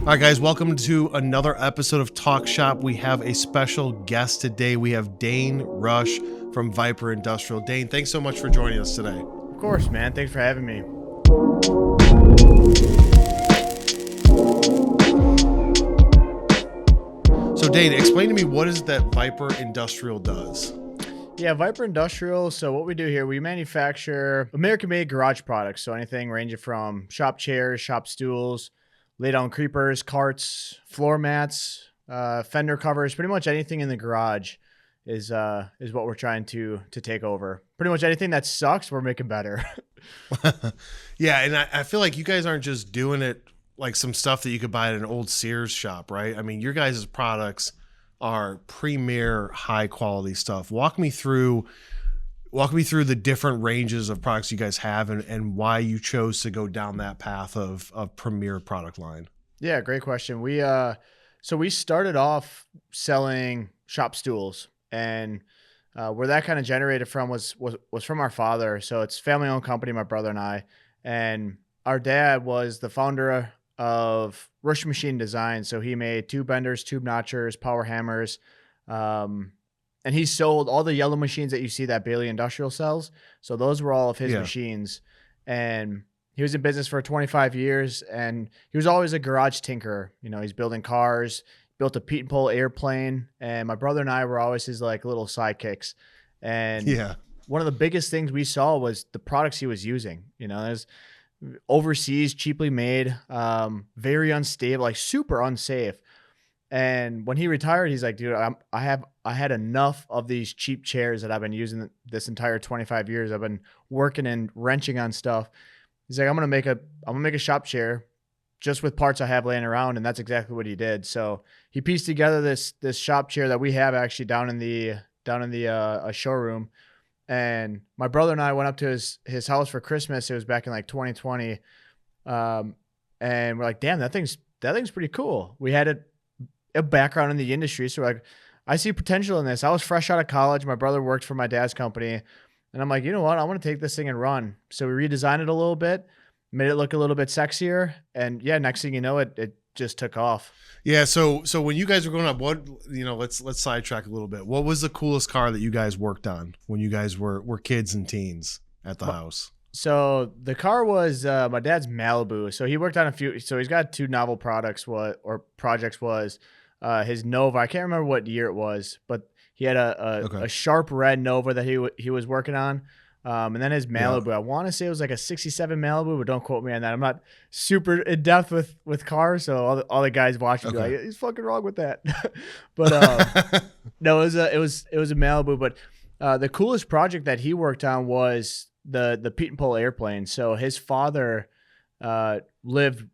All right, guys, welcome to another episode of Talk Shop. We have a special guest today. We have Dayne Rusch from Vyper Industrial. Dayne, thanks so much for joining us today. Of course, man. Thanks for having me. So, Dayne, explain to me, what is that Vyper Industrial does? Yeah, Vyper Industrial. So what we do here, we manufacture American-made garage products. So anything ranging from shop chairs, shop stools, lay down creepers, carts, floor mats, fender covers, pretty much anything in the garage is what we're trying to take over. Pretty much anything that sucks, we're making better. Yeah, and I feel like you guys aren't just doing it like some stuff that you could buy at an old Sears shop, right? I mean, your guys' products are premier high quality stuff. Walk me through the different ranges of products you guys have and why you chose to go down that path of premier product line. Yeah, great question. We started off selling shop stools, and where that kind of generated from was from our father. So it's family owned company, my brother and I, and our dad was the founder of Rusch Machine Design. So he made tube benders, tube notchers, power hammers, and he sold all the yellow machines that you see that Bailey Industrial sells. So those were all of his machines. And he was in business for 25 years, and he was always a garage tinkerer. You know, he's building cars, built a Pete and Pole airplane, and my brother and I were always his like little sidekicks. And one of the biggest things we saw was the products he was using. You know, there's overseas, cheaply made, very unstable, like super unsafe. And when he retired, he's like, dude, I had enough of these cheap chairs that I've been using this entire 25 years. I've been working and wrenching on stuff. He's like, I'm gonna make a shop chair just with parts I have laying around, and that's exactly what he did. So he pieced together this shop chair that we have actually down in the showroom. And my brother and I went up to his house for Christmas. It was back in like 2020, and we're like, damn, that thing's pretty cool. We had a background in the industry, so like, I see potential in this. I was fresh out of college. My brother worked for my dad's company, and I'm like, you know what? I want to take this thing and run. So we redesigned it a little bit, made it look a little bit sexier, and yeah, next thing you know, it just took off. Yeah. So when you guys were growing up, let's sidetrack a little bit. What was the coolest car that you guys worked on when you guys were kids and teens at the house? So the car was my dad's Malibu. So he worked on a few. So he's got two novel projects. Was his Nova. I can't remember what year it was, but he had a sharp red Nova that he was working on. And then his Malibu, I want to say it was like a 67 Malibu, but don't quote me on that. I'm not super in depth with cars, so all the guys watching be like, he's fucking wrong with that. But no, it was a Malibu. But the coolest project that he worked on was the Pete and Pole airplane. So his father lived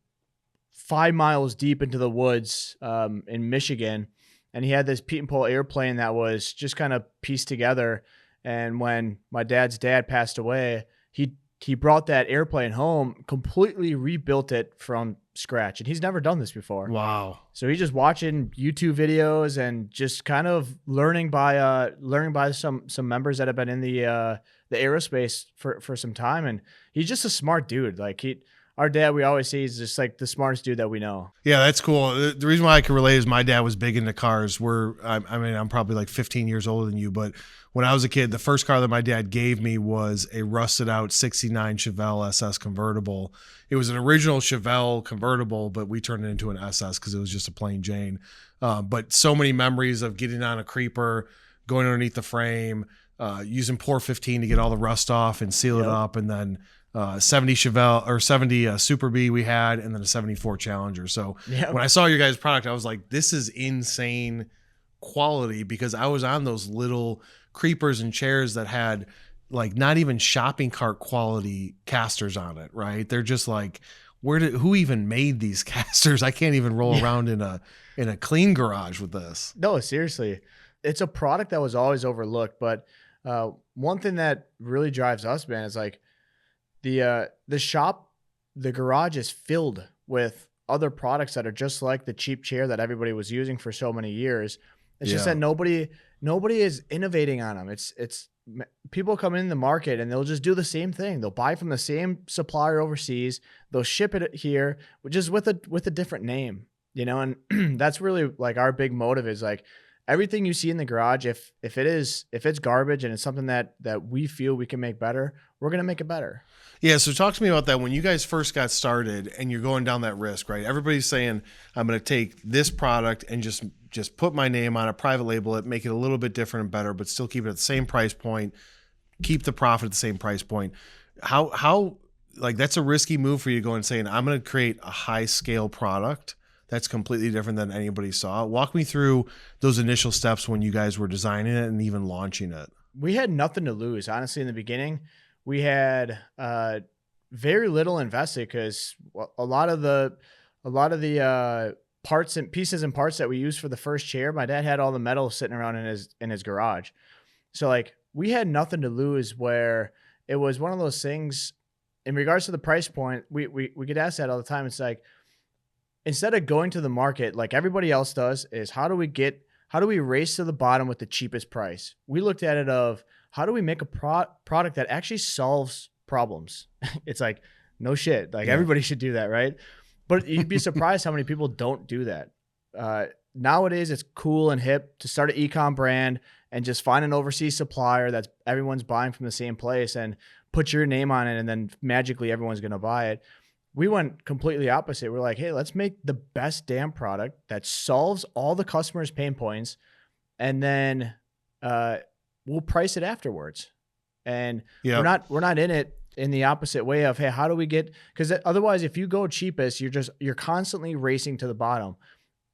5 miles deep into the woods in Michigan, and he had this Pete and Pole airplane that was just kind of pieced together. And when my dad's dad passed away, he brought that airplane home, completely rebuilt it from scratch. And he's never done this before. Wow. So he's just watching YouTube videos and just kind of learning by some members that have been in the aerospace for some time. And he's just a smart dude. Like our dad, we always say, he's just like the smartest dude that we know. Yeah, that's cool. The reason why I can relate is my dad was big into cars. I'm probably like 15 years older than you, but when I was a kid, the first car that my dad gave me was a rusted out 69 Chevelle SS convertible. It was an original Chevelle convertible, but we turned it into an SS because it was just a plain Jane. But so many memories of getting on a creeper, going underneath the frame, using Pour 15 to get all the rust off and seal it up, and then 70 Chevelle or 70 Super B we had, and then a 74 Challenger. So when I saw your guys' product, I was like, this is insane quality, because I was on those little creepers and chairs that had like not even shopping cart quality casters on it, right? They're just like, who even made these casters? I can't even roll around in a clean garage with this. No, seriously. It's a product that was always overlooked, but one thing that really drives us, man, is like the garage is filled with other products that are just like the cheap chair that everybody was using for so many years. It's just that nobody is innovating on them. It's people come in the market and they'll just do the same thing. They'll buy from the same supplier overseas. They'll ship it here, just with a different name. And that's really like our big motive is like everything you see in the garage, if it's garbage and it's something that we feel we can make better, we're going to make it better. Yeah. So talk to me about that. When you guys first got started and you're going down that risk, right? Everybody's saying, I'm going to take this product and just put my name on it, private label it, make it a little bit different and better, but still keep it at the same price point, keep the profit at the same price point. How like that's a risky move for you going saying, I'm going to create a high scale product that's completely different than anybody saw. Walk me through those initial steps when you guys were designing it and even launching it. We had nothing to lose, honestly. In the beginning, we had very little invested because a lot of the parts and pieces and parts that we used for the first chair, my dad had all the metal sitting around in his garage. So like we had nothing to lose, where it was one of those things in regards to the price point. We get asked that all the time. It's like, instead of going to the market like everybody else does, is how do we race to the bottom with the cheapest price? We looked at it of how do we make a product that actually solves problems? It's like, no shit. Like everybody should do that, right? But you'd be surprised how many people don't do that. Nowadays, it's cool and hip to start an e-com brand and just find an overseas supplier that's everyone's buying from the same place and put your name on it, and then magically everyone's going to buy it. We went completely opposite. We're like, hey, let's make the best damn product that solves all the customers' pain points, and then we'll price it afterwards. And we're not in it in the opposite way of, hey, how do we get? Because otherwise, if you go cheapest, you're constantly racing to the bottom.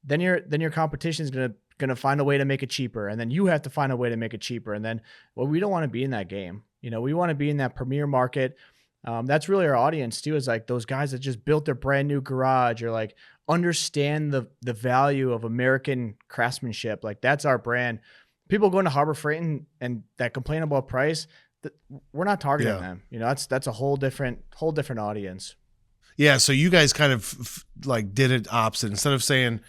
Then your competition is gonna find a way to make it cheaper, and then you have to find a way to make it cheaper. And then, well, we don't want to be in that game. We want to be in that premier market. That's really our audience too, is like those guys that just built their brand new garage, or like understand the value of American craftsmanship. Like that's our brand. People going to Harbor Freight and that complain about price, we're not targeting them. That's a whole different audience. Yeah. So you guys kind of like did it opposite. Instead of saying,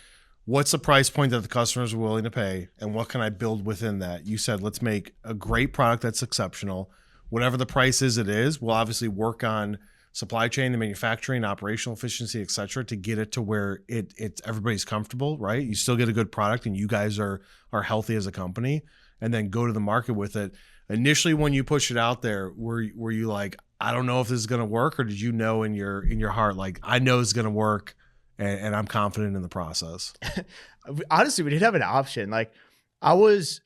what's the price point that the customers are willing to pay and what can I build within that? You said, let's make a great product that's exceptional. Whatever the price is, it is. We'll obviously work on supply chain and manufacturing, operational efficiency, et cetera, to get it to where it's everybody's comfortable, right? You still get a good product and you guys are healthy as a company, and then go to the market with it. Initially, when you push it out there, were you like, I don't know if this is going to work, or did you know in your heart, like, I know it's going to work and I'm confident in the process? Honestly, we didn't have an option. Like I was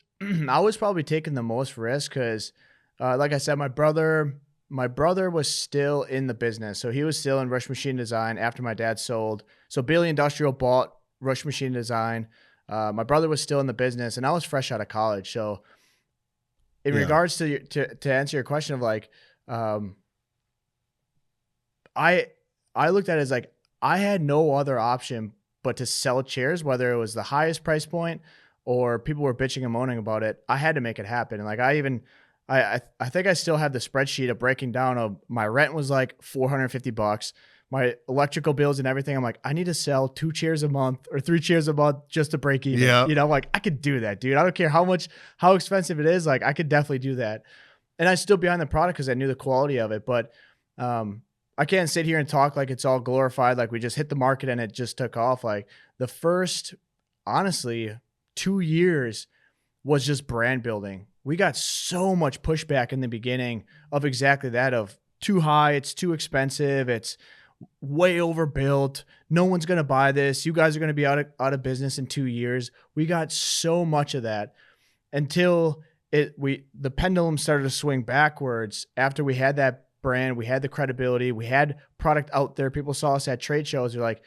probably taking the most risk because like I said, my brother was still in the business. So he was still in Rusch Machine Design after my dad sold. So Vyper Industrial bought Rusch Machine Design. My brother was still in the business, and I was fresh out of college. So in regards to answer your question of like, I looked at it as like, I had no other option but to sell chairs, whether it was the highest price point or people were bitching and moaning about it. I had to make it happen. And like, I think I still have the spreadsheet of breaking down of my rent was like $450, my electrical bills and everything. I'm like, I need to sell 2 chairs a month or 3 chairs a month just to break even. Yeah. Like I could do that, dude. I don't care how expensive it is. Like I could definitely do that. And I stood behind the product because I knew the quality of it. But I can't sit here and talk like it's all glorified, like we just hit the market and it just took off. Like the first, honestly, 2 years was just brand building. We got so much pushback in the beginning of exactly that, of too high, it's too expensive, it's way overbuilt, no one's going to buy this, you guys are going to be out of business in 2 years. We got so much of that until the pendulum started to swing backwards after we had that brand, we had the credibility, we had product out there, people saw us at trade shows, they're like,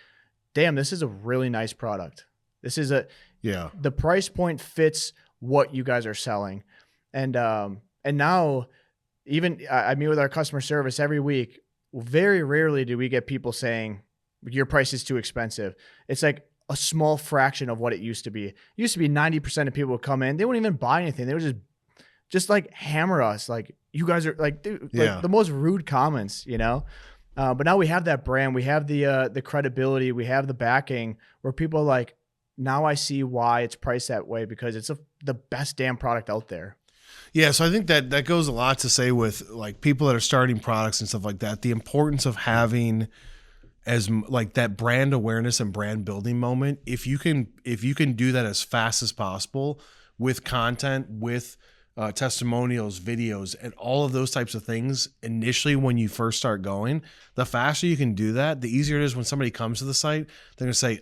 damn, this is a really nice product. This is the price point fits what you guys are selling. And now even I meet with our customer service every week. Very rarely do we get people saying your price is too expensive. It's like a small fraction of what it used to be. It used to be 90% of people would come in, they wouldn't even buy anything. They would just like hammer us. Like, you guys are like, dude, like the most rude comments, but now we have that brand, we have the credibility, we have the backing where people are like, now I see why it's priced that way, because it's the best damn product out there. Yeah. So I think that goes a lot to say with like people that are starting products and stuff like that, the importance of having like that brand awareness and brand building moment. If you can do that as fast as possible with content, with testimonials, videos, and all of those types of things initially when you first start going, the faster you can do that, the easier it is when somebody comes to the site. They're gonna say,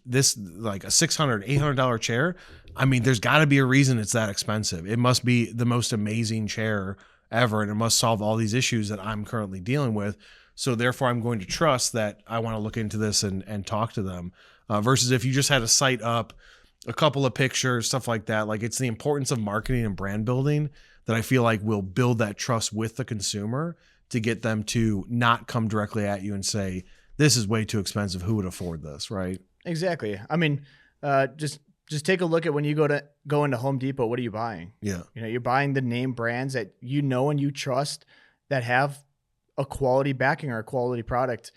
this like a $600, $800 chair. I mean, there's got to be a reason it's that expensive. It must be the most amazing chair ever, and it must solve all these issues that I'm currently dealing with. So therefore, I'm going to trust that I want to look into this and talk to them. Versus if you just had a site up, a couple of pictures, stuff like that. Like, it's the importance of marketing and brand building that I feel like will build that trust with the consumer to get them to not come directly at you and say, this is way too expensive. Who would afford this, right? Exactly. I mean, just take a look at when you go into Home Depot. What are you buying? Yeah. You're buying the name brands that you know and you trust that have a quality backing or a quality product.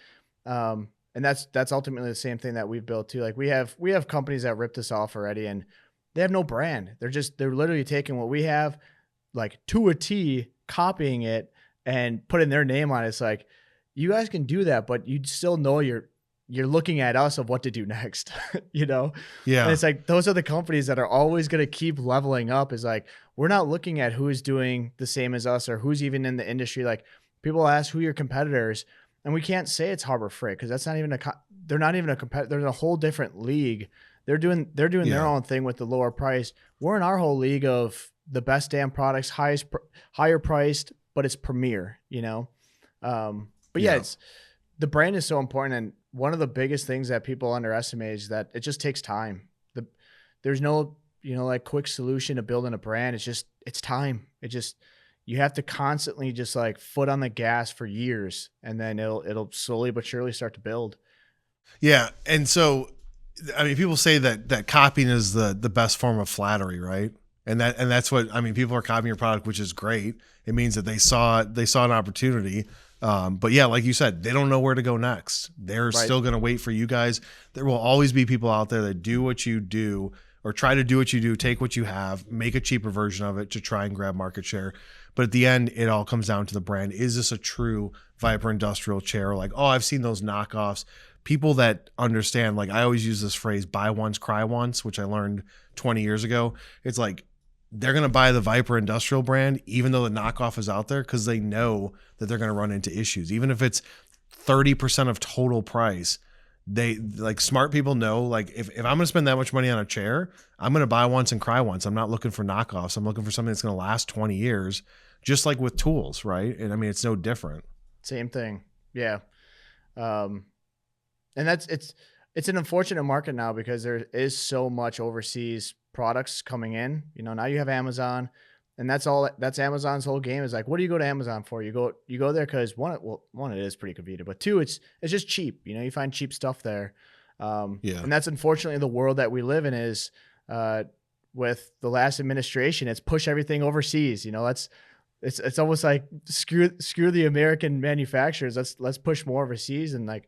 And that's ultimately the same thing that we've built too. Like we have companies that ripped us off already, and they have no brand. They're literally taking what we have, like to a T, copying it and putting their name on it. It's like, you guys can do that, but you still know you're looking at us of what to do next, Yeah. And it's like, those are the companies that are always going to keep leveling up. Is like, we're not looking at who's doing the same as us or who's even in the industry. Like, people ask who your competitors, and we can't say it's Harbor Freight because that's not even they're not even a competitor. They're in a whole different league. They're doing their own thing with the lower price. We're in our whole league of the best damn products, higher priced, but it's premier, But yeah, the brand is so important. And one of the biggest things that people underestimate is that it just takes time. There's no, like quick solution to building a brand. It's time. You have to constantly just like foot on the gas for years, and then it'll slowly but surely start to build. Yeah. And so, I mean, people say that copying is the best form of flattery, right? And that's what, I mean, people are copying your product, which is great. It means that they saw an opportunity. But yeah, like you said, they don't know where to go next. They're still going to wait for you guys. There will always be people out there that do what you do, or try to do what you do, take what you have, make a cheaper version of it to try and grab market share. But at the end, it all comes down to the brand. Is this a true Vyper Industrial chair? Like, oh, I've seen those knockoffs. People that understand, like, I always use this phrase, buy once, cry once, which I learned 20 years ago. It's like, they're going to buy the Vyper Industrial brand, even though the knockoff is out there, because they know that they're going to run into issues. Even if it's 30% of total price, they, like, smart people know, like, if I'm going to spend that much money on a chair, I'm going to buy once and cry once. I'm not looking for knockoffs. I'm looking for something that's going to last 20 years, just like with tools, right? And I mean, it's no different. Same thing. Yeah. And it's an unfortunate market now because there is so much overseas products coming in. Now you have Amazon, and that's Amazon's whole game, is like, what do you go to Amazon for? You go there because one, it is pretty convenient, but two, it's just cheap. You find cheap stuff there. And that's unfortunately the world that we live in, is with the last administration, it's push everything overseas. It's almost like screw the American manufacturers. Let's push more overseas. And like,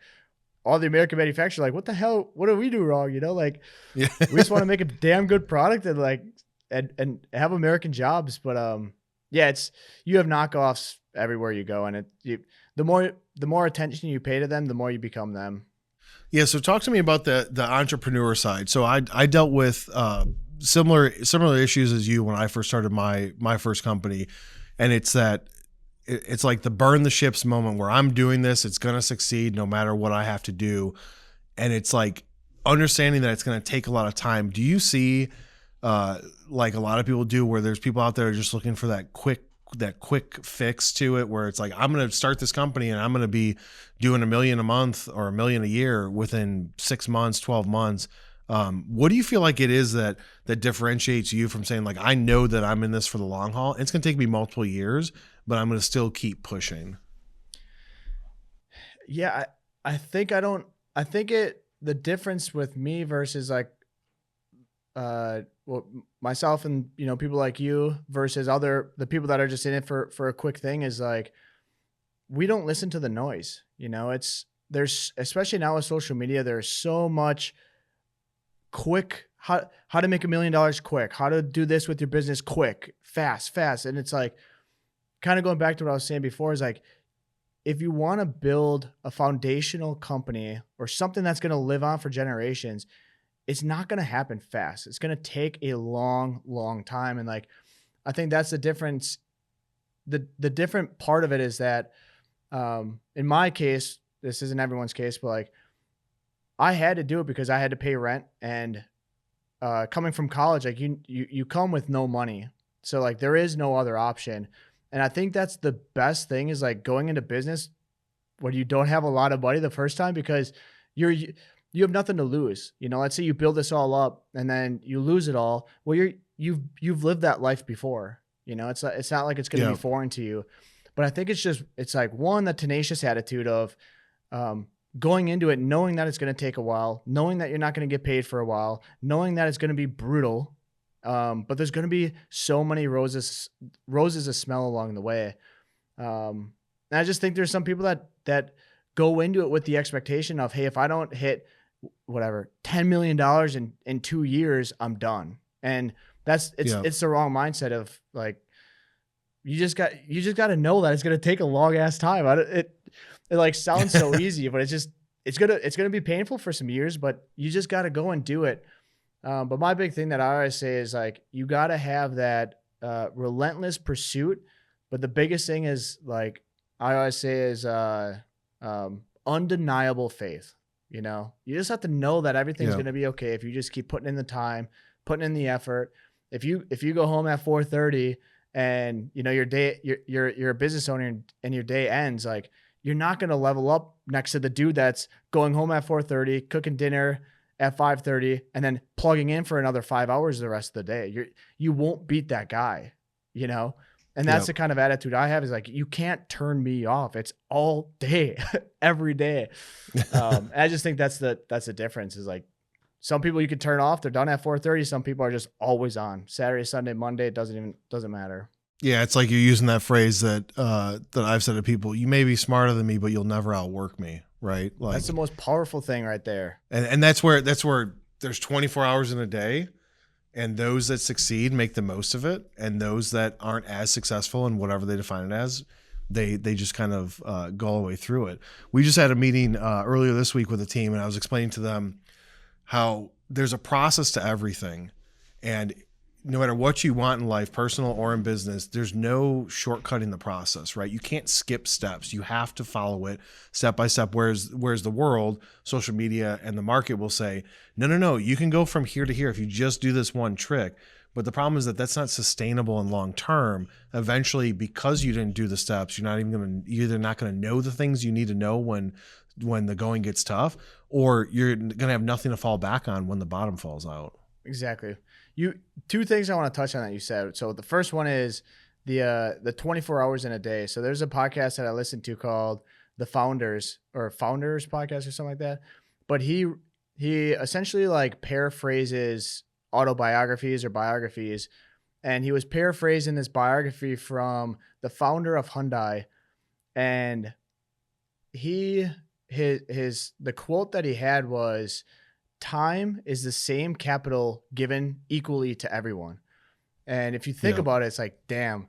all the American manufacturers are like, what the hell? What do we do wrong? We just want to make a damn good product and like, and have American jobs. But you have knockoffs everywhere you go. And the more attention you pay to them, the more you become them. Yeah. So talk to me about the entrepreneur side. So I dealt with similar issues as you when I first started my first company. And it's like the burn the ships moment where I'm doing this, it's going to succeed no matter what I have to do. And it's like understanding that it's going to take a lot of time. Do you see, like a lot of people do, where there's people out there just looking for that quick fix to it, where it's like, I'm going to start this company and I'm going to be doing $1 million a month or $1 million a year within 6 months, 12 months. What do you feel like it is that differentiates you from saying, like, I know that I'm in this for the long haul. It's going to take me multiple years, but I'm going to still keep pushing. Yeah. The difference with me versus like, myself and, people like you versus the people that are just in it for a quick thing, is like, we don't listen to the noise. There's, especially now with social media, there's so much quick, how to make $1 million quick, how to do this with your business quick, fast. And it's like, kind of going back to what I was saying before, is like, if you want to build a foundational company or something that's going to live on for generations, it's not going to happen fast. It's going to take a long, long time. And like, I think that's the difference. The different part of it is that, in my case, this isn't everyone's case, but like I had to do it because I had to pay rent, and coming from college, like you come with no money. So like there is no other option. And I think that's the best thing is like going into business when you don't have a lot of money the first time, because you have nothing to lose. You know, let's say you build this all up and then you lose it all. Well, you've lived that life before. You know, it's not like it's going to be foreign to you. But I think it's like one, the tenacious attitude of going into it, knowing that it's going to take a while, knowing that you're not going to get paid for a while, knowing that it's going to be brutal. But there's going to be so many roses of smell along the way. And I just think there's some people that go into it with the expectation of, hey, if I don't hit whatever $10 million in 2 years, I'm done. And it's the wrong mindset of like, you just got to know that it's going to take a long ass time. It like sounds so easy, but it's going to be painful for some years, but you just got to go and do it. But my big thing that I always say is like, you got to have that relentless pursuit. But the biggest thing is like, I always say is undeniable faith. You know, you just have to know that everything's going to be okay if you just keep putting in the time, putting in the effort. If you go home at 4:30 and you know you're a business owner and your day ends, like you're not going to level up next to the dude that's going home at 4:30, cooking dinner at 5:30, and then plugging in for another 5 hours the rest of the day. You won't beat that guy, you know? And that's the kind of attitude I have is like, you can't turn me off. It's all day, every day. And I just think that's the difference is like, some people you can turn off, they're done at 4:30. Some people are just always on Saturday, Sunday, Monday. It doesn't matter. Yeah. It's like you're using that phrase that I've said to people, you may be smarter than me, but you'll never outwork me. Right. Like that's the most powerful thing right there. And that's where there's 24 hours in a day, and those that succeed make the most of it. And those that aren't as successful in whatever they define it as, they just kind of go all the way through it. We just had a meeting earlier this week with a team, and I was explaining to them how there's a process to everything. And no matter what you want in life, personal or in business, there's no shortcut in the process, right? You can't skip steps. You have to follow it step by step. Whereas the world, social media, and the market will say, no, you can go from here to here if you just do this one trick. But the problem is that that's not sustainable in long term. Eventually, because you didn't do the steps, you're either not going to know the things you need to know when the going gets tough, or you're going to have nothing to fall back on when the bottom falls out. Exactly. Two things I want to touch on that you said. So the first one is the 24 hours in a day. So there's a podcast that I listened to called The Founders Podcast or something like that. But he essentially like paraphrases autobiographies or biographies. And he was paraphrasing this biography from the founder of Hyundai. And the quote that he had was, time is the same capital given equally to everyone. And if you think about it, it's like, damn,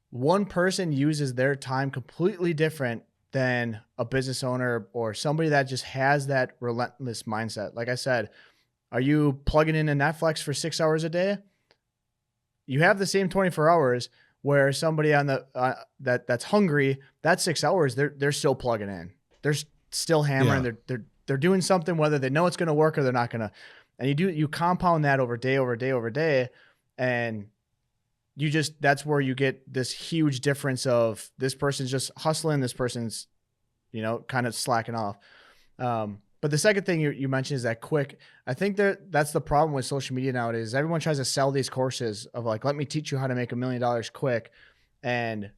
one person uses their time completely different than a business owner or somebody that just has that relentless mindset. Like I said, are you plugging into Netflix for 6 hours a day? You have the same 24 hours where somebody on the that's hungry, that's 6 hours, they're still plugging in. They're still hammering. They're doing something, whether they know it's going to work or they're not going to. And you compound that over day, over day, over day. And that's where you get this huge difference of this person's just hustling. This person's, kind of slacking off. But the second thing you mentioned is that quick. I think that's the problem with social media nowadays. Everyone tries to sell these courses of like, let me teach you how to make $1 million quick. And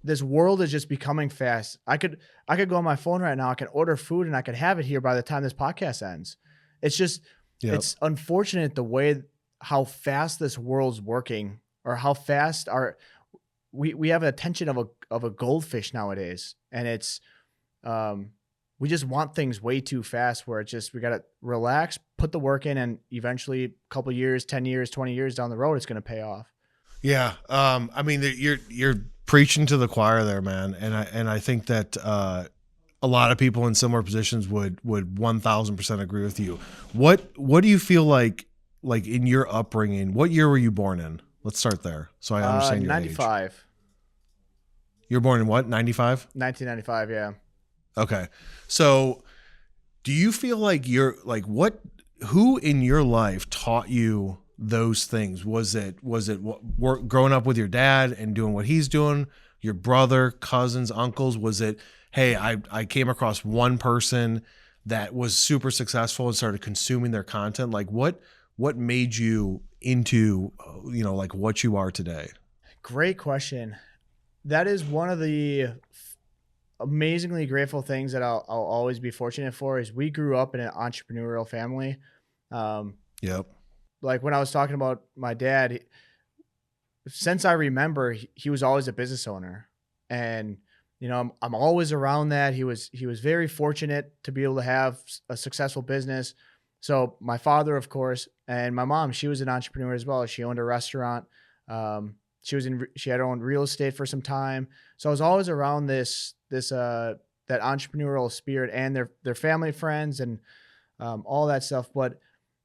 this world is just becoming fast. I could go on my phone right now. I can order food and I could have it here by the time this podcast ends. It's just, it's unfortunate the way how fast this world's working, or how fast we have an attention of a goldfish nowadays. And it's, we just want things way too fast, where it's just, we got to relax, put the work in, and eventually a couple years, 10 years, 20 years down the road, it's going to pay off. Yeah. I mean, Preaching to the choir there, man. And I think that a lot of people in similar positions would 1000% agree with you. What do you feel like in your upbringing? What year were you born in? Let's start there, so I understand your age. 95. You're born in what? 95? 1995. Yeah. Okay. So do you feel like you're like who in your life taught you those things? Was it growing up with your dad and doing what he's doing, your brother, cousins, uncles? Was it, hey, I came across one person that was super successful and started consuming their content? Like what made you into, like what you are today? Great question. That is one of the amazingly grateful things that I'll always be fortunate for is we grew up in an entrepreneurial family. Yep. Like when I was talking about my dad, since I remember, he was always a business owner, and I'm always around that. He was very fortunate to be able to have a successful business. So my father, of course, and my mom, she was an entrepreneur as well. She owned a restaurant. She had her own real estate for some time. So I was always around that entrepreneurial spirit and their family, friends, and all that stuff. But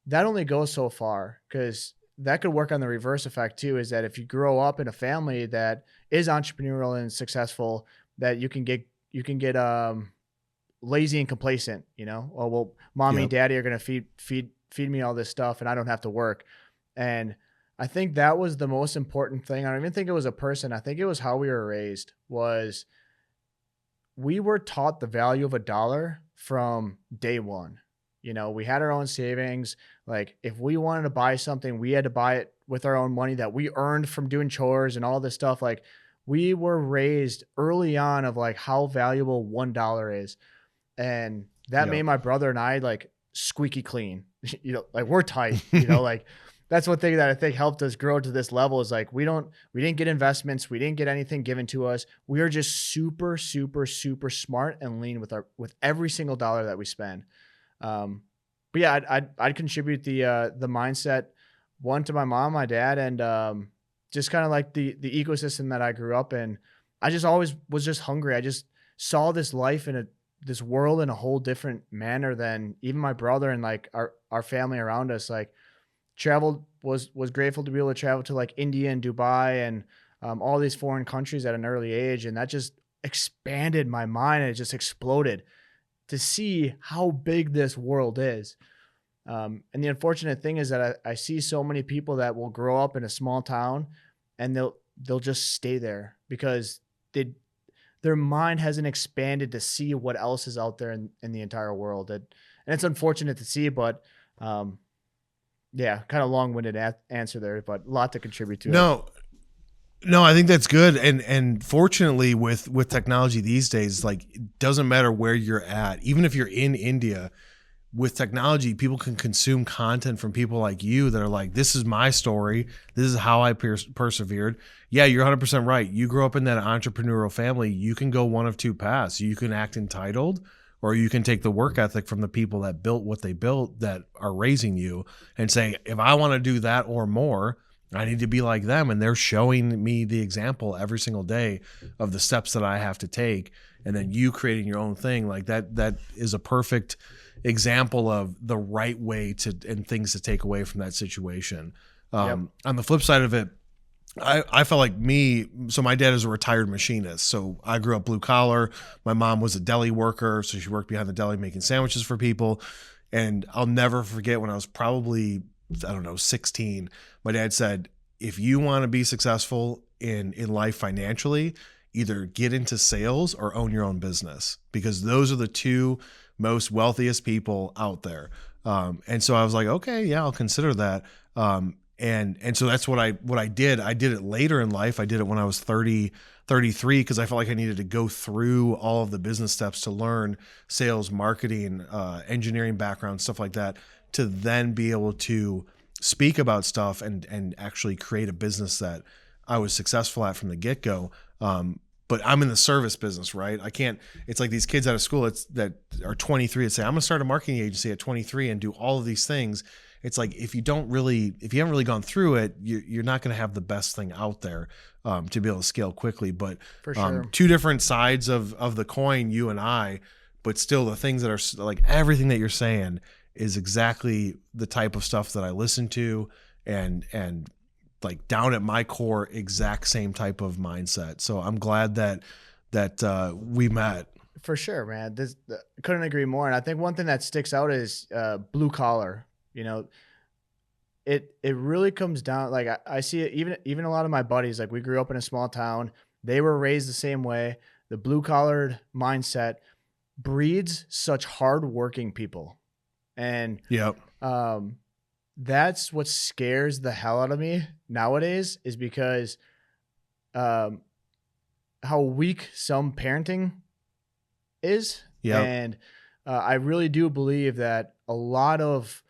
that only goes so far, because that could work on the reverse effect too, is that if you grow up in a family that is entrepreneurial and successful, that you can get lazy and complacent, oh, well, mommy and daddy are going to feed me all this stuff and I don't have to work. And I think that was the most important thing. I don't even think it was a person. I think it was how we were raised. Was we were taught the value of $1 from day one. We had our own savings. Like if we wanted to buy something, we had to buy it with our own money that we earned from doing chores and all this stuff. Like we were raised early on of like how valuable $1 is. And that made my brother and I like squeaky clean, like we're tight, like that's one thing that I think helped us grow to this level is like, we didn't get investments. We didn't get anything given to us. We are just super, super, super smart and lean with every single dollar that we spend. But yeah, I'd contribute the mindset one to my mom, my dad, and just kind of like the ecosystem that I grew up in. I just always was just hungry. I just saw this life in this world in a whole different manner than even my brother and like our family around us. Like traveled, was grateful to be able to travel to like India and Dubai and all these foreign countries at an early age, and that just expanded my mind and it just exploded to see how big this world is. And the unfortunate thing is that I see so many people that will grow up in a small town and they'll just stay there because their mind hasn't expanded to see what else is out there in the entire world. And it's unfortunate to see, but yeah, kind of long-winded answer there, but a lot to contribute to. No, I think that's good. And fortunately with technology these days, like it doesn't matter where you're at, even if you're in India, with technology, people can consume content from people like you that are like, this is my story. This is how I persevered. Yeah, you're 100% right. You grew up in that entrepreneurial family. You can go one of two paths. You can act entitled, or you can take the work ethic from the people that built what they built that are raising you and say, if I want to do that or more, I need to be like them. And they're showing me the example every single day of the steps that I have to take. And then you creating your own thing, like that is a perfect example of the right way and things to take away from that situation. On the flip side of it, I felt like so my dad is a retired machinist. So I grew up blue collar. My mom was a deli worker. So she worked behind the deli making sandwiches for people. And I'll never forget when I was probably, 16, my dad said, if you want to be successful in life financially, either get into sales or own your own business, because those are the two most wealthiest people out there. And so I was like, okay, yeah, I'll consider that. And so that's what I did. I did it later in life. I did it when I was 33, because I felt like I needed to go through all of the business steps to learn sales, marketing, engineering background, stuff like that, to then be able to speak about stuff and actually create a business that I was successful at from the get-go. But I'm in the service business, right? It's like these kids out of school that are 23 and say, I'm going to start a marketing agency at 23 and do all of these things. it's like, if you haven't really gone through it, you're not going to have the best thing out there to be able to scale quickly. But For sure. two different sides of the coin, you and I, but still the things that are like, everything that you're saying is exactly the type of stuff that I listen to, and like down at my core, exact same type of mindset. So I'm glad that we met. For sure, man. Couldn't agree more. And I think one thing that sticks out is blue collar. You know, it really comes down, like I see it, even a lot of my buddies, like we grew up in a small town. They were raised the same way. The blue collared mindset breeds such hardworking people. And Yep. That's what scares the hell out of me nowadays, is because how weak some parenting is. Yep. And I really do believe that a lot of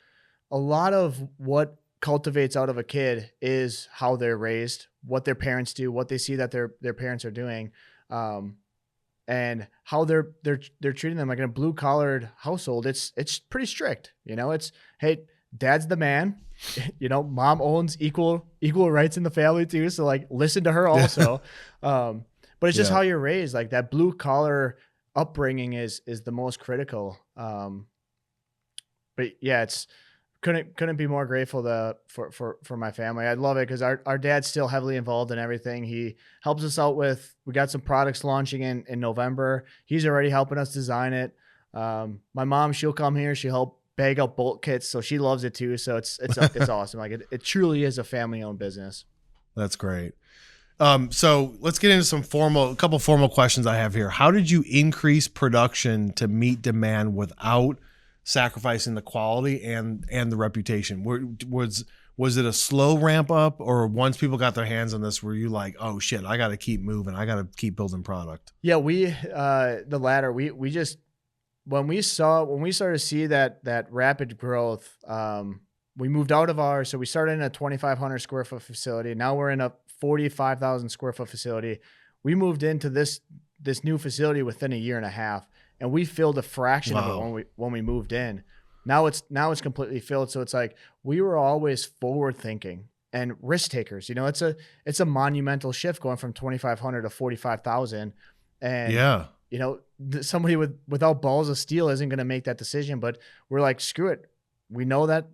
what cultivates out of a kid is how they're raised, what their parents do, what they see that their parents are doing, and how they're treating them. Like in a blue collared household, it's pretty strict. You know, it's, hey, dad's the man. You know, mom owns equal rights in the family too. So like, listen to her also. But it's just how you're raised. Like that blue collar upbringing is the most critical. But yeah, it's couldn't be more grateful for my family. I love it because our dad's still heavily involved in everything. He helps us out with, we got some products launching in November. He's already helping us design it. My mom, she'll come here, she'll help bag up bolt kits, so she loves it too. So it's awesome. Like it truly is a family owned business. That's great. So let's get into a couple formal questions I have here. How did you increase production to meet demand without sacrificing the quality and the reputation? Was it a slow ramp up, or once people got their hands on this, were you like, oh shit, I got to keep moving, I got to keep building product? Yeah, the latter. We just, when we started to see that rapid growth, we moved out of so we started in a 2,500 square foot facility. Now we're in a 45,000 square foot facility. We moved into this new facility within a year and a half, and we filled a fraction of it when we moved in. Now it's completely filled. So it's like, we were always forward thinking and risk takers. You know, it's a monumental shift going from 2,500 to 45,000. And you know, somebody without balls of steel isn't going to make that decision, but we're like, screw it. We know that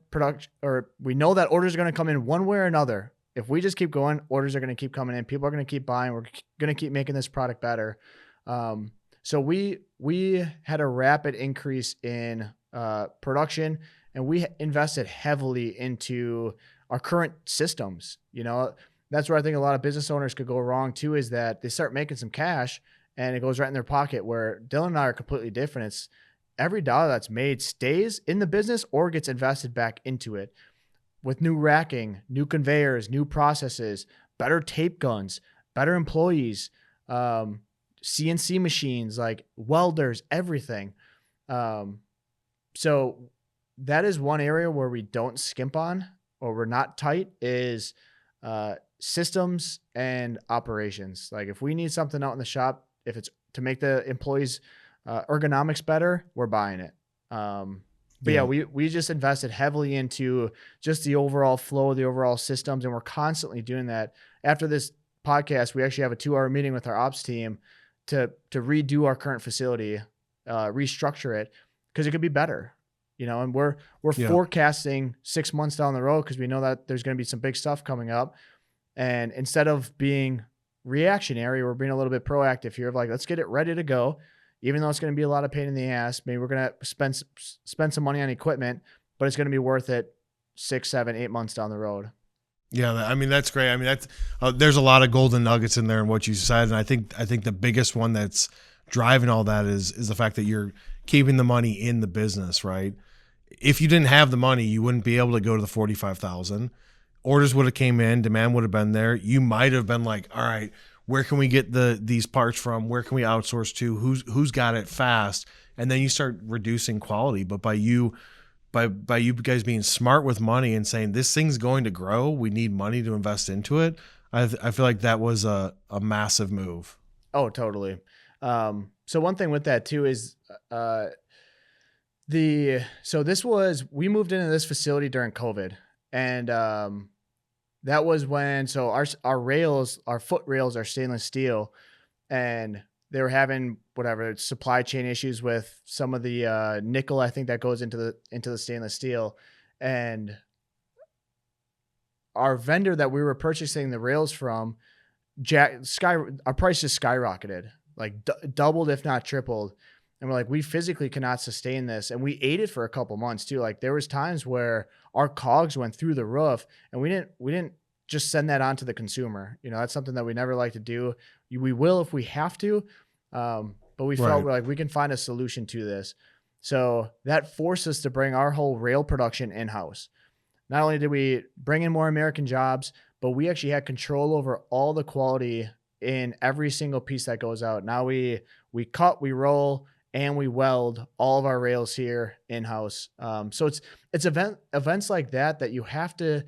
we know that orders are going to come in one way or another. If we just keep going, orders are going to keep coming in. People are going to keep buying. We're going to keep making this product better. So we had a rapid increase in production, and we invested heavily into our current systems. You know, that's where I think a lot of business owners could go wrong too, is that they start making some cash and it goes right in their pocket, where Dylan and I are completely different. It's every dollar that's made stays in the business or gets invested back into it with new racking, new conveyors, new processes, better tape guns, better employees, CNC machines, like welders, everything. So that is one area where we don't skimp on, or we're not tight, is systems and operations. Like if we need something out in the shop, if it's to make the employees ergonomics better, we're buying it. But yeah, we just invested heavily into just the overall flow, the overall systems, and we're constantly doing that. After this podcast, we actually have a 2-hour meeting with our ops team to redo our current facility, restructure it, because it could be better, you know. And we're forecasting 6 months down the road, because we know that there's going to be some big stuff coming up. And instead of being reactionary, we're being a little bit proactive here, of like, let's get it ready to go. Even though it's going to be a lot of pain in the ass, maybe we're going to spend some money on equipment, but it's going to be worth it 6, 7, 8 months down the road. Yeah, I mean, that's great. I mean, that's there's a lot of golden nuggets in there in what you said, and I think the biggest one that's driving all that is the fact that you're keeping the money in the business, right? If you didn't have the money, you wouldn't be able to go to the 45,000. Orders would have came in, demand would have been there. You might have been like, all right, where can we get these parts from? Where can we outsource to? Who's got it fast? And then you start reducing quality. But by you guys being smart with money and saying, this thing's going to grow, we need money to invest into it, I feel like that was a massive move. Oh, totally. So one thing with that too is So we moved into this facility during COVID, and that was when, so our rails, our foot rails are stainless steel, and they were having whatever supply chain issues with some of the nickel, I think, that goes into the stainless steel. And our vendor that we were purchasing the rails from, our price just skyrocketed, like doubled, if not tripled. And we're like, we physically cannot sustain this. And we ate it for a couple months too. Like there was times where our COGS went through the roof, and we didn't just send that on to the consumer. That's something that we never like to do. We will if we have to. But we felt we're like, we can find a solution to this. So that forced us to bring our whole rail production in-house. Not only did we bring in more American jobs, but we actually had control over all the quality in every single piece that goes out. Now we cut, we roll, and we weld all of our rails here in-house. So it's events like that you have to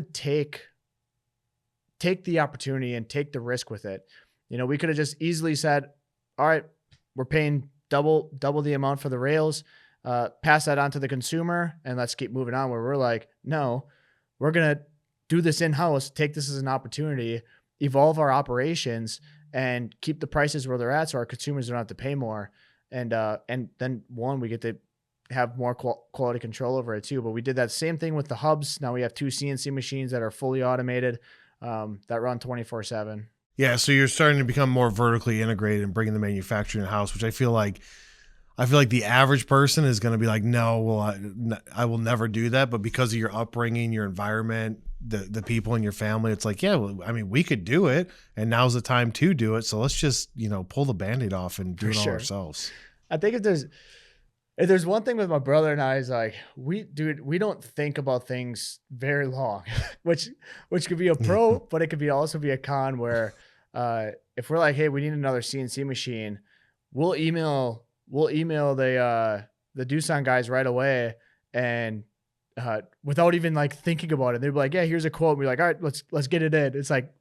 take the opportunity and take the risk with it. We could have just easily said, all right, we're paying double the amount for the rails, pass that on to the consumer, and let's keep moving on. Where we're like, no, we're going to do this in-house, take this as an opportunity, evolve our operations, and keep the prices where they're at so our consumers don't have to pay more. And then we get to have more quality control over it too. But we did that same thing with the hubs. Now we have 2 CNC machines that are fully automated, that run 24/7. Yeah. So you're starting to become more vertically integrated and bringing the manufacturing in-house, which I feel like the average person is going to be like, no, well, I will never do that. But because of your upbringing, your environment, the people in your family, it's like, yeah, well, I mean, we could do it, and now's the time to do it. So let's just, pull the Band-Aid off and do it all ourselves. I think if there's one thing with my brother and I is like, we don't think about things very long, which could be a pro, but it could also be a con where, if we're like, hey, we need another CNC machine, we'll email the Doosan guys right away, and without even like thinking about it, they'd be like, yeah, here's a quote. And we're like, all right, let's get it in. It's like,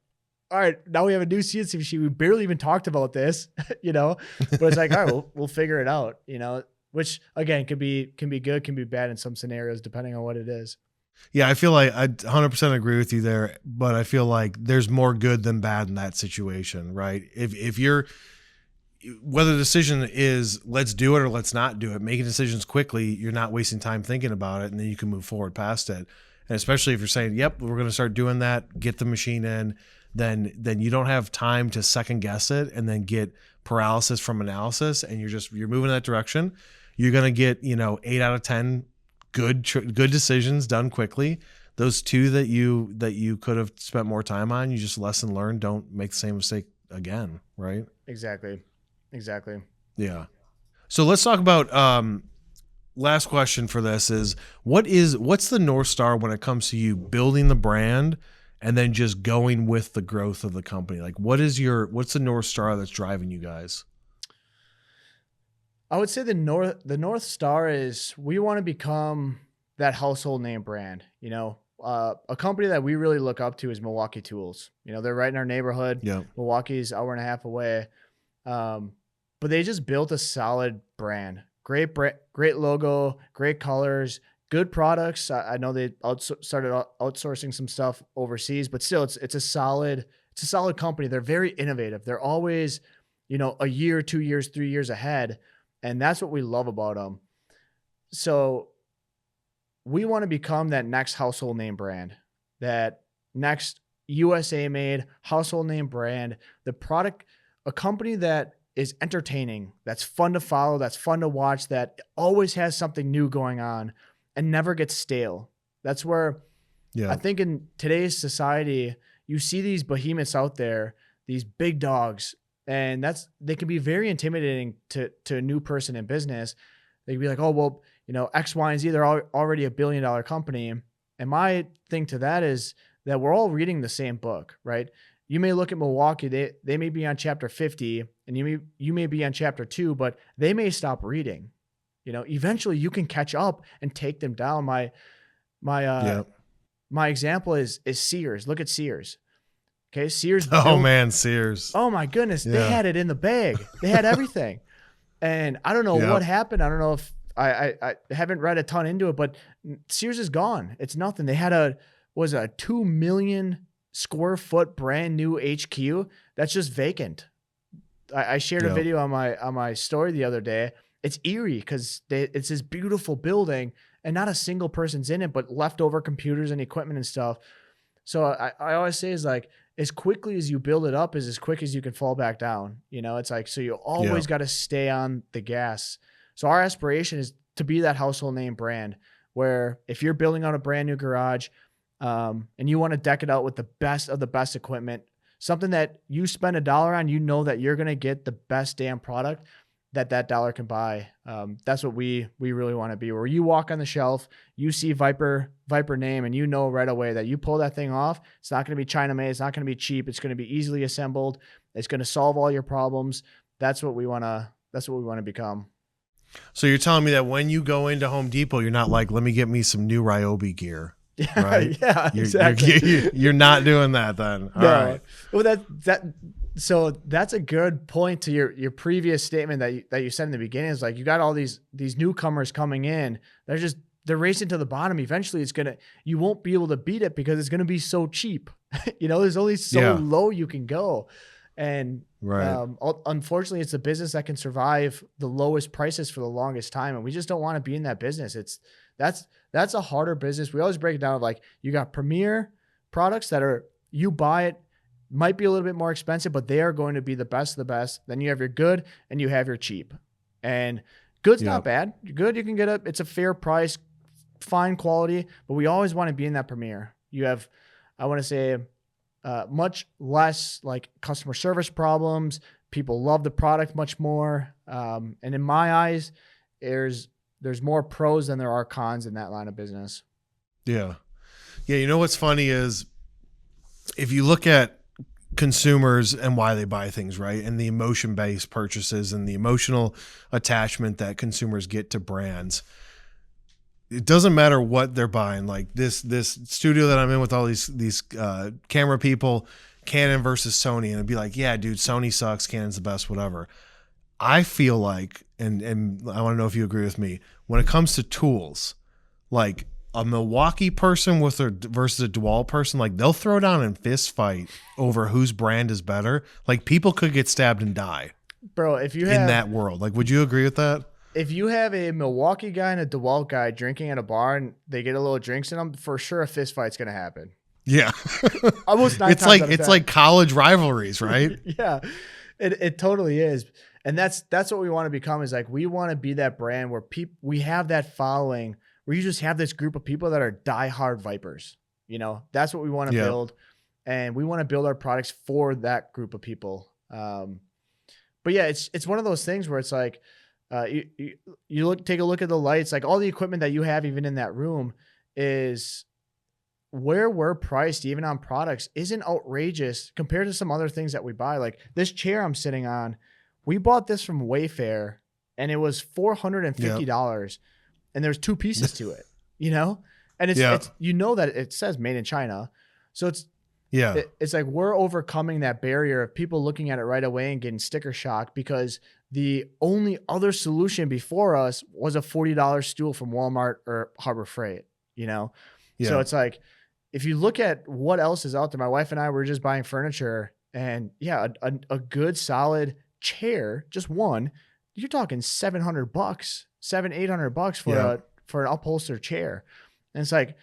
all right, now we have a new CNC machine. We barely even talked about this, but it's like, all right, we'll figure it out, which again can be good, can be bad in some scenarios, depending on what it is. Yeah. I feel like I 100% agree with you there, but I feel like there's more good than bad in that situation, right? Whether the decision is let's do it or let's not do it, making decisions quickly, you're not wasting time thinking about it, and then you can move forward past it. And especially if you're saying, yep, we're going to start doing that, get the machine in, then you don't have time to second guess it and then get paralysis from analysis, and you're moving in that direction. You're going to get, 8 out of 10 good decisions done quickly. Those 2 that you could have spent more time on, you just lesson learned, don't make the same mistake again. Right. Exactly. Yeah. So let's talk about, last question for this is what's the North Star when it comes to you building the brand and then just going with the growth of the company? Like what's the North Star that's driving you guys? I would say the North Star is we want to become that household name brand. A company that we really look up to is Milwaukee Tools. They're right in our neighborhood. Yeah. Milwaukee's hour and a half away. But they just built a solid brand, great logo, great colors, good products. I know they started outsourcing some stuff overseas, but still it's a solid company. They're very innovative. They're always, a year, 2 years, 3 years ahead. And that's what we love about them. So we want to become that next household name brand, that next USA made household name brand, a company that is entertaining, that's fun to follow, that's fun to watch, that always has something new going on and never gets stale. That's where I think in today's society, you see these behemoths out there, these big dogs, and they can be very intimidating to a new person in business. They can be like, oh, well, X, Y, and Z, they're already $1 billion company. And my thing to that is that we're all reading the same book, right? You may look at Milwaukee, they may be on chapter 50 and you may be on chapter 2, but they may stop reading. Eventually you can catch up and take them down. My example is Sears. Look at Sears. Okay. Sears. Sears. Oh my goodness. Yeah. They had it in the bag. They had everything. And I don't know what happened. I don't know I haven't read a ton into it, but Sears is gone. It's nothing. They had a 2 million square foot brand new HQ that's just vacant. I shared a Yeah. video on my story the other day. It's eerie because it's this beautiful building and not a single person's in it, but leftover computers and equipment and stuff. So I always say is like, as quickly as you build it up is as quick as you can fall back down. You know, it's like, so you always got to stay on the gas. So our aspiration is to be that household name brand where if you're building out a brand new garage and you want to deck it out with the best of the best equipment, something that you spend $1 on, you know that you're going to get the best damn product that dollar can buy. That's what we really want to be, where you walk on the shelf, you see Vyper name, and you know right away that you pull that thing off. It's not going to be China made. It's not going to be cheap. It's going to be easily assembled. It's going to solve all your problems. That's what we want to become. So you're telling me that when you go into Home Depot, you're not like, let me get me some new Ryobi gear. Yeah, right? Yeah, exactly. You're not doing that then. All right. Well, so that's a good point to your previous statement that you said in the beginning. Is like, you got all these newcomers coming in. They're racing to the bottom. Eventually you won't be able to beat it because it's going to be so cheap. There's only so low you can go. And unfortunately, it's a business that can survive the lowest prices for the longest time. And we just don't want to be in that business. That's a harder business. We always break it down of like, you got premier products that you buy it, might be a little bit more expensive, but they are going to be the best of the best. Then you have your good and you have your cheap. And good's not bad. Good, you can get it's a fair price, fine quality, but we always want to be in that premier. You have, I want to say, much less like customer service problems. People love the product much more. And in my eyes, there's more pros than there are cons in that line of business. Yeah. Yeah. You know what's funny is if you look at consumers and why they buy things, right? And the emotion-based purchases and the emotional attachment that consumers get to brands, it doesn't matter what they're buying. Like this studio that I'm in with all these camera people, Canon versus Sony, and it'd be like, yeah, dude, Sony sucks, Canon's the best, whatever. I feel like, and I want to know if you agree with me, when it comes to tools, like a Milwaukee person versus a DeWalt person, like they'll throw down and fist fight over whose brand is better. Like people could get stabbed and die. Bro, if you in that world, like, would you agree with that? If you have a Milwaukee guy and a DeWalt guy drinking at a bar and they get a little drinks in them, for sure a fist fight's going to happen. Yeah. Almost 9 it's times like, it's like college rivalries, right? Yeah, it totally is. And that's what we want to become, is like, we want to be that brand where we have that following, where you just have this group of people that are diehard Vipers. That's what we want to build. And we want to build our products for that group of people. But yeah, it's one of those things where it's like, take a look at the lights, like all the equipment that you have even in that room is where we're priced even on products isn't outrageous compared to some other things that we buy. Like this chair I'm sitting on, we bought this from Wayfair and it was $450 and there's 2 pieces to it, and it's that it says made in China. So it's like we're overcoming that barrier of people looking at it right away and getting sticker shock, because the only other solution before us was a $40 stool from Walmart or Harbor Freight, So it's like, if you look at what else is out there, my wife and I were just buying furniture, and a good solid chair, just one, you're talking $700, $800 for an upholstered chair. And it's like,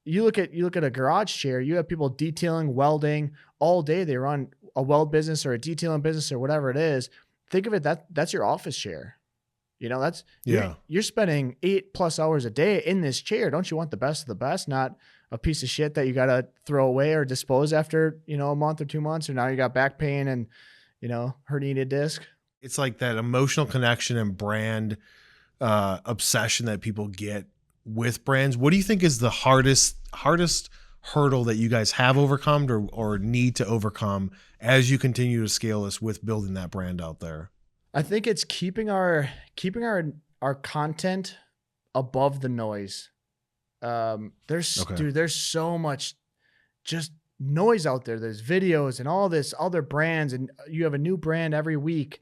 you look at a garage chair, you have people detailing, welding all day. They run a weld business or a detailing business or whatever it is. Think of it, that's your office chair. You're spending 8+ hours a day in this chair. Don't you want the best of the best, not a piece of shit that you got to throw away or dispose after, a month or 2 months, or now you got back pain and, herniated disc. It's like that emotional connection and brand obsession that people get with brands. What do you think is the hardest hurdle that you guys have overcome or need to overcome as you continue to scale this with building that brand out there? I think it's keeping our content above the noise. There's so much just noise out there. There's videos and all this other brands, and you have a new brand every week.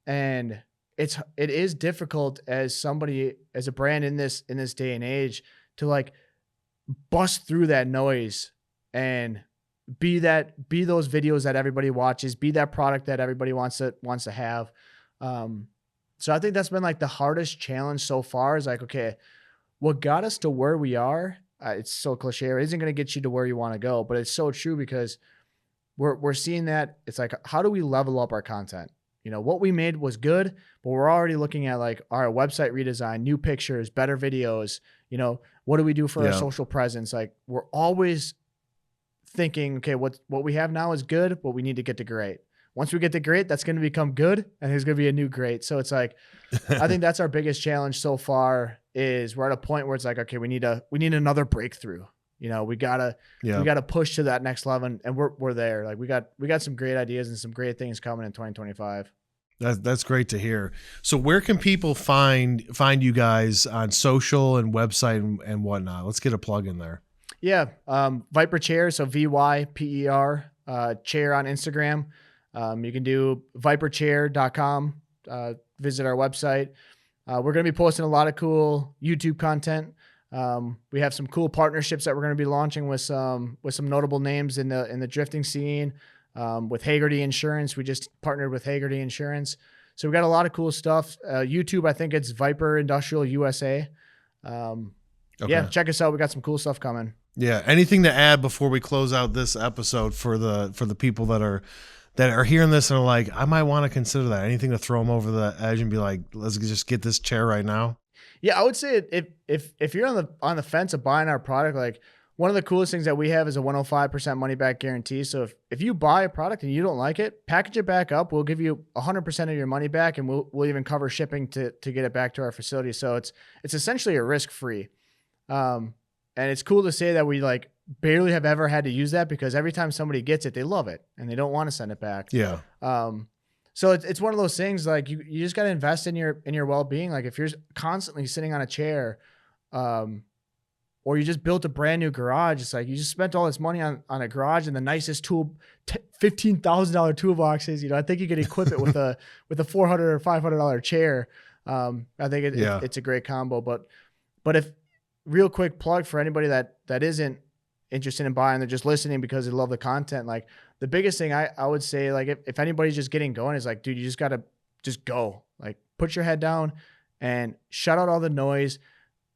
And it is difficult as somebody, as a brand in this day and age, to like bust through that noise and be those videos that everybody watches, be that product that everybody wants to have. So I think that's been like the hardest challenge so far, is like, okay, what got us to where we are, it's so cliche, it isn't going to get you to where you want to go, but it's so true, because we're seeing that it's like, how do we level up our content? You know, what we made was good, but we're already looking at like our website redesign, new pictures, better videos. You know, what do we do for our social presence? Like, we're always thinking, okay, what we have now is good, but we need to get to great. Once we get to great, that's going to become good, and there's going to be a new great. So it's like, I think that's our biggest challenge so far, is we're at a point where it's like, okay, we need another breakthrough. You know, we gotta push to that next level, and we're there. Like, we got some great ideas and some great things coming in 2025. That's great to hear. So where can people find you guys on social and website and whatnot? Let's get a plug in there. Yeah. Vyper Chair. So VYPER, chair on Instagram. You can do vyperchair.com, visit our website. We're going to be posting a lot of cool YouTube content. We have some cool partnerships that we're going to be launching with some notable names in the drifting scene. With Hagerty Insurance, we just partnered with Hagerty Insurance. So we got a lot of cool stuff. YouTube, I think it's Vyper Industrial USA. Yeah, check us out. We got some cool stuff coming. Yeah. Anything to add before we close out this episode for the people that are hearing this and are like, I might want to consider that? Anything to throw them over the edge and be like, let's just get this chair right now? Yeah, I would say if you're on the fence of buying our product, like, one of the coolest things that we have is a 105% money back guarantee. So if you buy a product and you don't like it, package it back up. We'll give you 100% of your money back, and we'll even cover shipping to get it back to our facility. So it's essentially a risk-free. And it's cool to say that we like barely have ever had to use that, because every time somebody gets it, they love it and they don't want to send it back. Yeah. So it's one of those things, like, you just got to invest in your well-being. Like, if you're constantly sitting on a chair, or you just built a brand new garage, it's like you just spent all this money on a garage and the nicest tool, $15,000 toolboxes. You know, I think you could equip it with a $400 or $500 chair. I think it's a great combo. But if, real quick plug for anybody that isn't interested in buying, they're just listening because they love the content. Like, the biggest thing I would say, like, if anybody's just getting going, is like, dude, you just got to just go. Like, put your head down and shut out all the noise.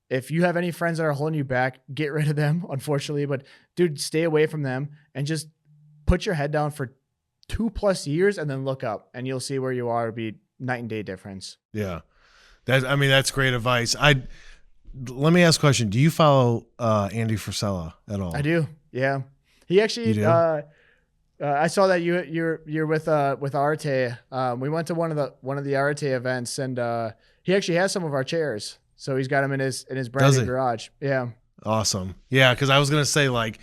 If you have any friends that are holding you back, get rid of them, unfortunately. But dude, stay away from them and just put your head down for 2+ years and then look up, and you'll see where you are. It'll be night and day difference. Yeah. That's great advice. Let me ask a question. Do you follow Andy Frisella at all? I do. Yeah. He actually, I saw that you're with Arte. We went to one of the Arte events, and he actually has some of our chairs. So he's got them in his brand new garage. Yeah. Awesome. Yeah. Cause I was going to say, like,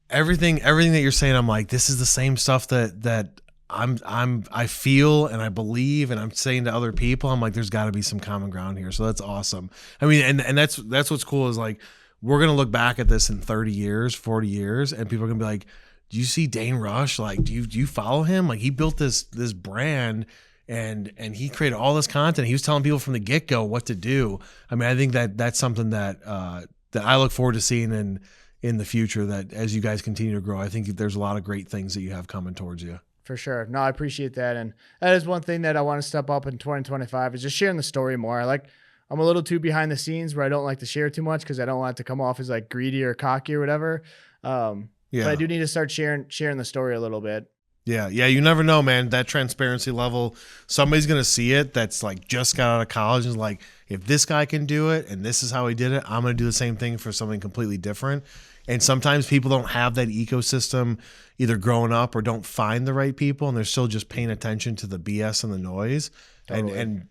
everything that you're saying, I'm like, this is the same stuff that I feel and I believe, and I'm saying to other people. I'm like, there's gotta be some common ground here. So that's awesome. I mean, and that's what's cool, is like, we're going to look back at this in 30 years, 40 years, and people are going to be like, do you see Dayne Rusch? Like, do you follow him? Like, he built this brand, and he created all this content. He was telling people from the get-go what to do. I mean, I think that's something that I look forward to seeing in the future, that as you guys continue to grow, I think there's a lot of great things that you have coming towards you. For sure. No, I appreciate that. And that is one thing that I want to step up in 2025, is just sharing the story more. I'm a little too behind the scenes, where I don't like to share too much, because I don't want it to come off as like greedy or cocky or whatever. But I do need to start sharing the story a little bit. Yeah. You never know, man. That transparency level, somebody's going to see it that's like just got out of college and is like, if this guy can do it and this is how he did it, I'm going to do the same thing for something completely different. And sometimes people don't have that ecosystem either growing up or don't find the right people, and they're still just paying attention to the BS and the noise. Totally. And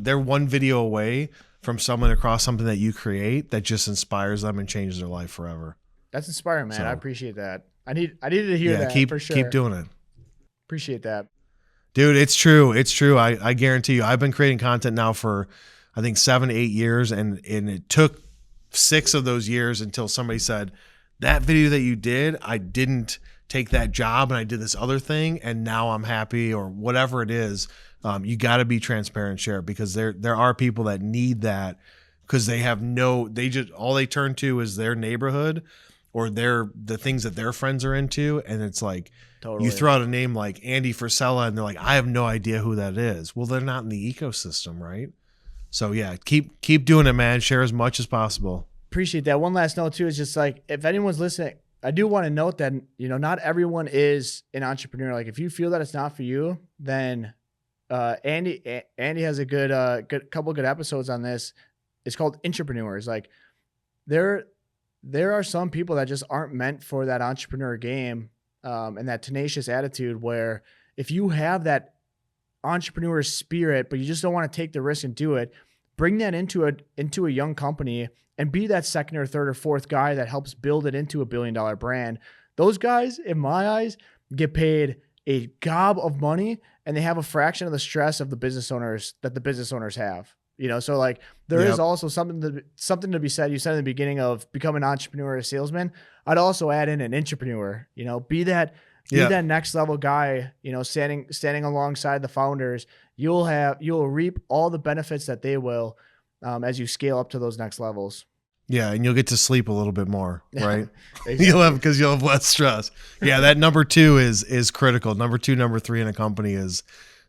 they're one video away from someone across something that you create that just inspires them and changes their life forever. That's inspiring, man. So, I appreciate that. I needed to hear that for sure. Keep doing it. Appreciate that. Dude, it's true. It's true. I guarantee you, I've been creating content now for, I think, 7 to 8 years. And it took 6 of those years until somebody said, that video that you did, I didn't take that job and I did this other thing and now I'm happy, or whatever it is. You got to be transparent and share, because there are people that need that, because they have all they turn to is their neighborhood or the things that their friends are into. And it's like, Totally. you throw out a name like Andy Frisella and they're like, I have no idea who that is. Well, they're not in the ecosystem, right? So yeah, keep doing it, man. Share as much as possible. Appreciate that. One last note too is just like, if anyone's listening, I do want to note that, not everyone is an entrepreneur. Like if you feel that it's not for you, then Andy has a good couple of good episodes on this. It's called Entrepreneurs. Like there are some people that just aren't meant for that entrepreneur game, and that tenacious attitude, where if you have that entrepreneur spirit, but you just don't want to take the risk and do it, bring that into a young company and be that second or third or fourth guy that helps build it into $1 billion brand. Those guys, in my eyes, get paid a gob of money, and they have a fraction of the stress of the business owners that the business owners have. So like there is also something to be said. You said in the beginning of become an entrepreneur or a salesman. I'd also add in an entrepreneur. Be that next level guy. Standing alongside the founders. You'll reap all the benefits that they will, as you scale up to those next levels. Yeah, and you'll get to sleep a little bit more, right? Exactly. You'll have less stress. Yeah, that number 2 is critical. Number 2, number 3 in a company is.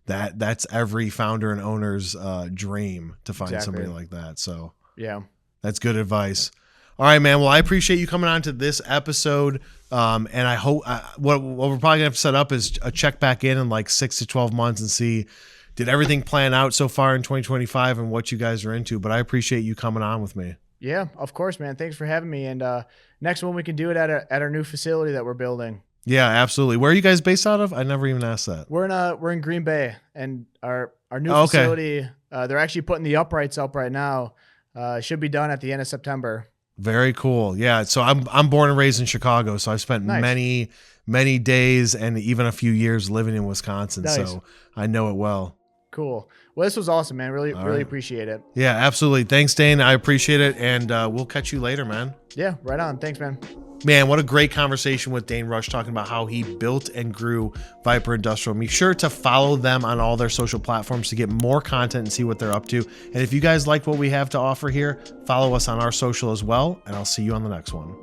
That's every founder and owner's dream, to find somebody like that. So yeah, that's good advice. All right, man. Well, I appreciate you coming on to this episode. And I hope what we're probably gonna have to set up is a check back in like 6 to 12 months and see, did everything plan out so far in 2025 and what you guys are into. But I appreciate you coming on with me. Yeah, of course, man. Thanks for having me. And next one we can do it at our new facility that we're building. Yeah, absolutely. Where are you guys based out of? I never even asked that. We're in Green Bay, and our new facility. They're actually putting the uprights up right now. Should be done at the end of September. Very cool. Yeah. So I'm born and raised in Chicago, so I spent many days and even a few years living in Wisconsin. Nice. So I know it well. Cool. Well, this was awesome, man. Really appreciate it. Yeah, absolutely. Thanks, Dayne. I appreciate it, and we'll catch you later, man. Yeah, right on. Thanks, man. Man, what a great conversation with Dayne Rusch, talking about how he built and grew Vyper Industrial. Be sure to follow them on all their social platforms to get more content and see what they're up to. And if you guys like what we have to offer here, follow us on our social as well, and I'll see you on the next one.